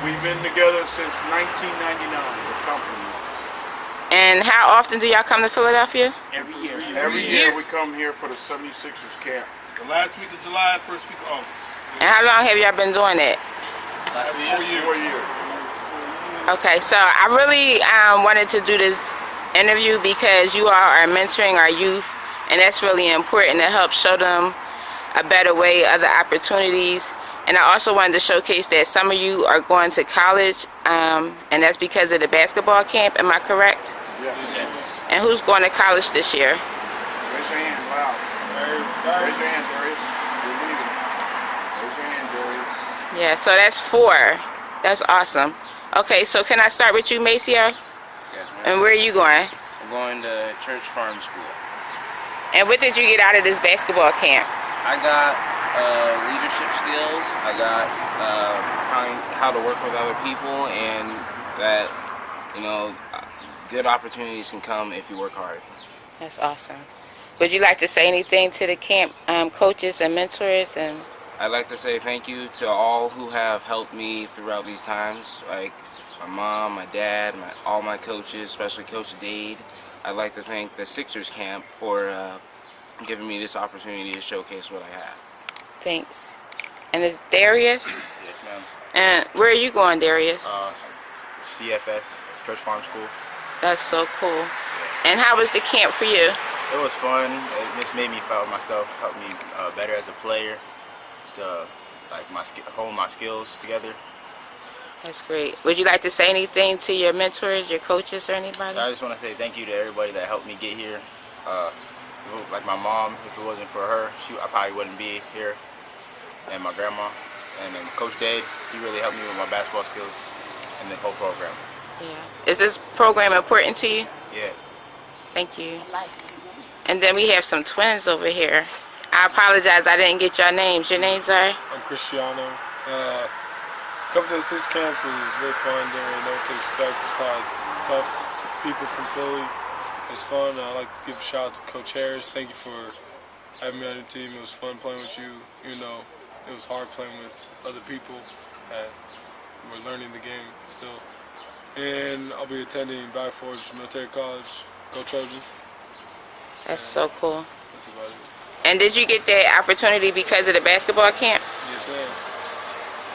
We've been together since 1999, the company. And how often do y'all come to Philadelphia? Every year. Every year we come here for the 76ers camp. The last week of July, first week of August. And how long have y'all been doing that? Last 4 years. 4 years. Okay, so I really wanted to do this interview because you all are mentoring our youth, and that's really important to help show them a better way, other opportunities. And I also wanted to showcase that some of you are going to college, and that's because of the basketball camp. Am I correct? Yes. And who's going to college this year? Raise your hand, loud. Raise your hand, Darius. You're leaving. Raise your hand, Darius. Yeah, so that's 4. That's awesome. Okay, so can I start with you, Maceo? Yes, ma'am. And where are you going? I'm going to Church Farm School. And what did you get out of this basketball camp? I got leadership skills. I got how to work with other people, and that, good opportunities can come if you work hard. That's awesome. Would you like to say anything to the camp coaches and mentors? And I'd like to say thank you to all who have helped me throughout these times, like my mom, my dad, all my coaches, especially Coach Dade. I'd like to thank the Sixers camp for giving me this opportunity to showcase what I have. thanks. And it's Darius? Yes, ma'am. And where are you going, Darius? CFS, Church Farm School. That's so cool. And how was the camp for you? It was fun. It just made me feel myself, helped me better as a player, to hone my skills together. That's great. Would you like to say anything to your mentors, your coaches, or anybody? I just want to say thank you to everybody that helped me get here. Like my mom, if it wasn't for her, I probably wouldn't be here. And my grandma, and then Coach Dade, he really helped me with my basketball skills and the whole program. Yeah. Is this program important to you? Yeah. Thank you. And then we have some twins over here. I apologize, I didn't get your names. Your names are? I'm Cristiano. Coming to the Six camp was really fun. Didn't really know what to expect besides tough people from Philly. It was fun. I'd like to give a shout out to Coach Harris. Thank you for having me on your team. It was fun playing with you. You know, it was hard playing with other people that were learning the game still. And I'll be attending Valley Forge Military College. Go Trojans. That's so cool. That's about it. And did you get that opportunity because of the basketball camp? Yes, ma'am.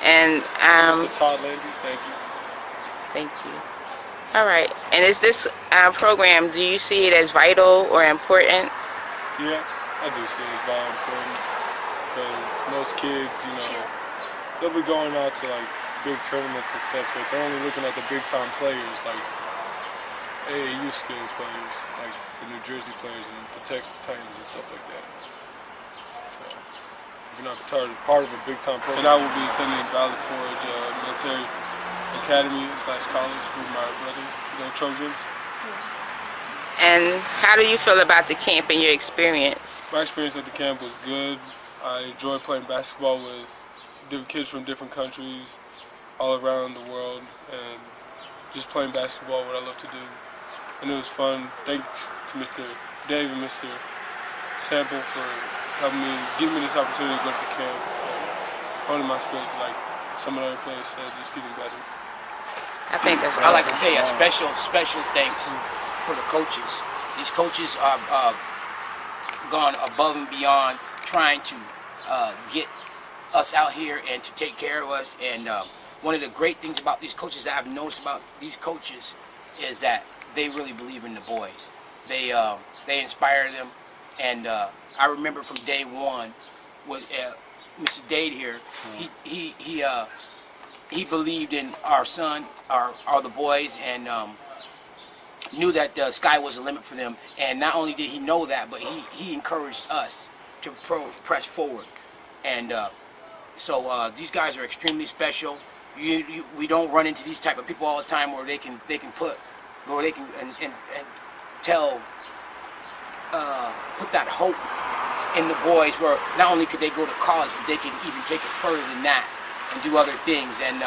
And Mr. Todd Landry, thank you. thank you. All right. And is this program, do you see it as vital or important? Yeah, I do see it as very important because most kids, they'll be going out to like big tournaments and stuff, but they're only looking at the big time players, like AAU skill players, like the New Jersey players and the Texas Titans and stuff like that. So if you're not part of a big time program, and I will be attending Valley Forge Military Academy / college with my brother, Trojans. And how do you feel about the camp and your experience? My experience at the camp was good. I enjoyed playing basketball with different kids from different countries all around the world, and just playing basketball, what I love to do. And it was fun. Thanks to Mr. Dave and Mr. Sample for helping me, giving me this opportunity to go to the camp, honing my skills like some of the other players said, just getting better. I think that's I'd like to awesome. say a special thanks for the coaches. These coaches are gone above and beyond trying to get us out here and to take care of us. And one of the great things about these coaches that I've noticed about these coaches is that they really believe in the boys. They inspire them. And I remember from day one with Mr. Dade here, he believed in our son, the boys, and knew that the sky was the limit for them. And not only did he know that, but he encouraged us to press forward. And so these guys are extremely special. We don't run into these type of people all the time where they can put that hope in the boys, where not only could they go to college, but they can even take it further than that and do other things. And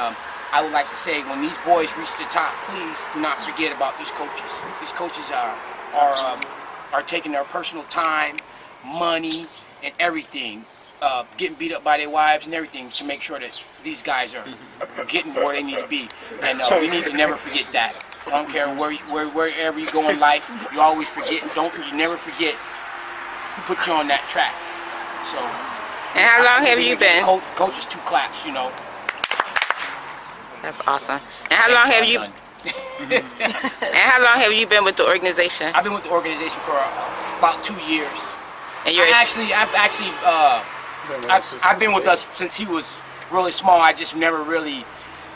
I would like to say, when these boys reach the top, please do not forget about these coaches. These coaches are taking their personal time, money, and everything getting beat up by their wives and everything to make sure that these guys are getting where they need to be. And we need to never forget that. I don't care wherever you go in life, you always forget. You never forget who put you on that track. So. And how long have you been? Coaches 2 claps, you know. That's awesome. And how long have you? And how long have you been with the organization? I've been with the organization for about 2 years. And you're I've been with us since he was really small. I just never really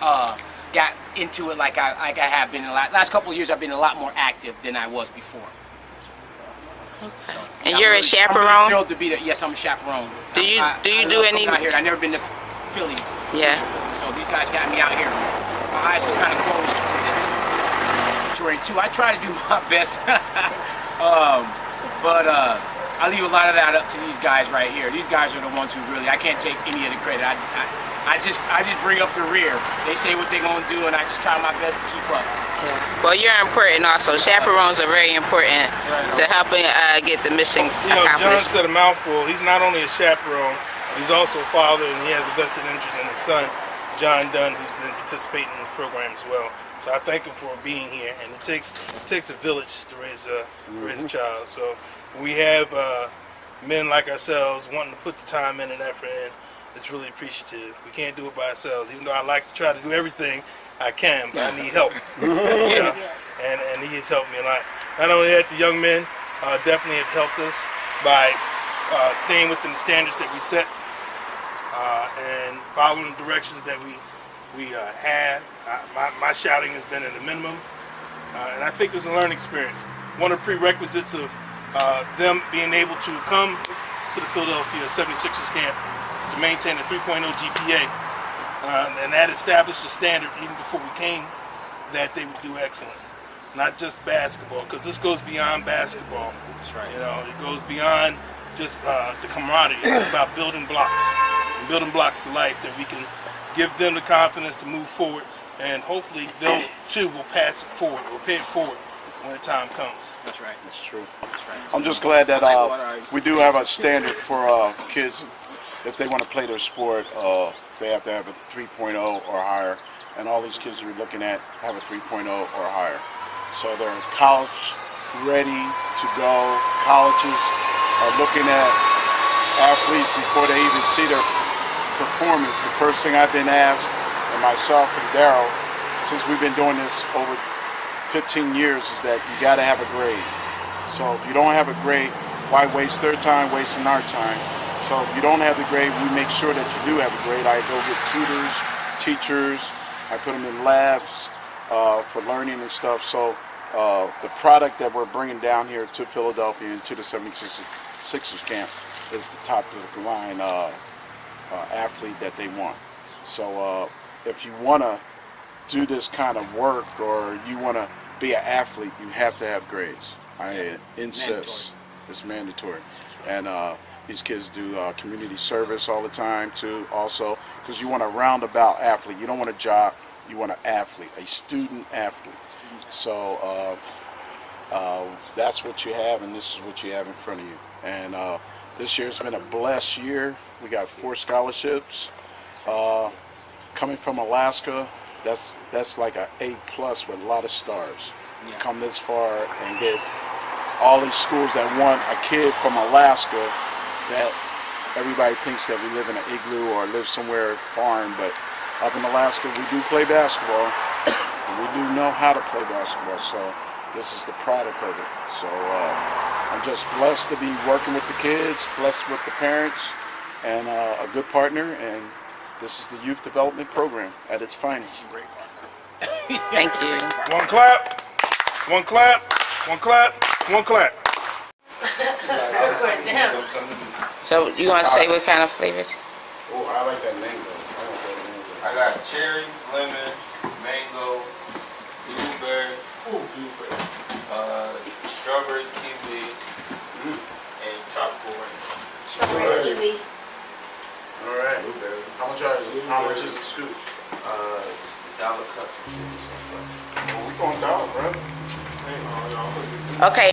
got into it like I have been in the last couple of years. I've been a lot more active than I was before. Okay. And you're a chaperone? I'm really thrilled to be there. Yes, I'm a chaperone. Do you do any? Out here, I've never been to Philly. Yeah. So these guys got me out here. My eyes was kind of closed to this terrain too. I try to do my best, but I leave a lot of that up to these guys right here. These guys are the ones who really, I can't take any of the credit. I just bring up the rear. They say what they're gonna do, and I just try my best to keep up. Yeah. Well, you're important also. Chaperones are very important to helping get the mission You know, John accomplished. said a mouthful. He's not only a chaperone, he's also a father, and he has a vested interest in his son, John Dunn, who's been participating in the program as well. So I thank him for being here, and it takes a village to raise a child. So we have men like ourselves wanting to put the time in and effort in. It's really appreciative. We can't do it by ourselves, even though I like to try to do everything I can, but I need help. And he has helped me a lot. Not only that, the young men definitely have helped us by staying within the standards that we set and following the directions that we have. My shouting has been at a minimum, and I think it's a learning experience. One of the prerequisites of them being able to come to the Philadelphia 76ers camp is to maintain a 3.0 GPA, and that established a standard even before we came that they would do excellent. Not just basketball, because this goes beyond basketball. That's right. You know, it goes beyond just the camaraderie. It's about building blocks, and building blocks to life that we can give them the confidence to move forward, and hopefully they too will pass it forward or pay it forward when the time comes. That's right. That's true. I'm just glad that we do have a standard for kids. If they want to play their sport, they have to have a 3.0 or higher. And all these kids we're looking at have a 3.0 or higher. So they're college ready to go. Colleges are looking at athletes before they even see their performance. The first thing I've been asked, and myself and Daryl, since we've been doing this over 15 years, is that you got to have a grade. So if you don't have a grade, why waste their time wasting our time? So if you don't have the grade, we make sure that you do have a grade. I go get tutors, teachers, I put them in labs for learning and stuff. So the product that we're bringing down here to Philadelphia and to the 76ers camp is the top of the line athlete that they want. So if you want to do this kind of work or you want to be an athlete, you have to have grades. I insist. It's mandatory. And these kids do community service all the time too, also, because you want a roundabout athlete. You don't want a job, you want an athlete, a student athlete. So that's what you have, and this is what you have in front of you. And this year's been a blessed year. We got 4 scholarships. Coming from Alaska, that's like an A+ with a lot of stars. Yeah. Come this far and get all these schools that want a kid from Alaska. That everybody thinks that we live in an igloo or live somewhere foreign, but up in Alaska we do play basketball, and we do know how to play basketball, so this is the product of it. So I'm just blessed to be working with the kids, blessed with the parents, and a good partner, and this is the Youth Development Program at its finest. Great partner. Thank you. One clap, one clap, one clap, one clap. So you want to say what kind of flavors? Oh, I like that mango. I got cherry, lemon, mango, blueberry, strawberry kiwi, and tropical rain. Strawberry kiwi. All right. How much is the scoop? It's $1 cup. Well, we going down, bro. Okay,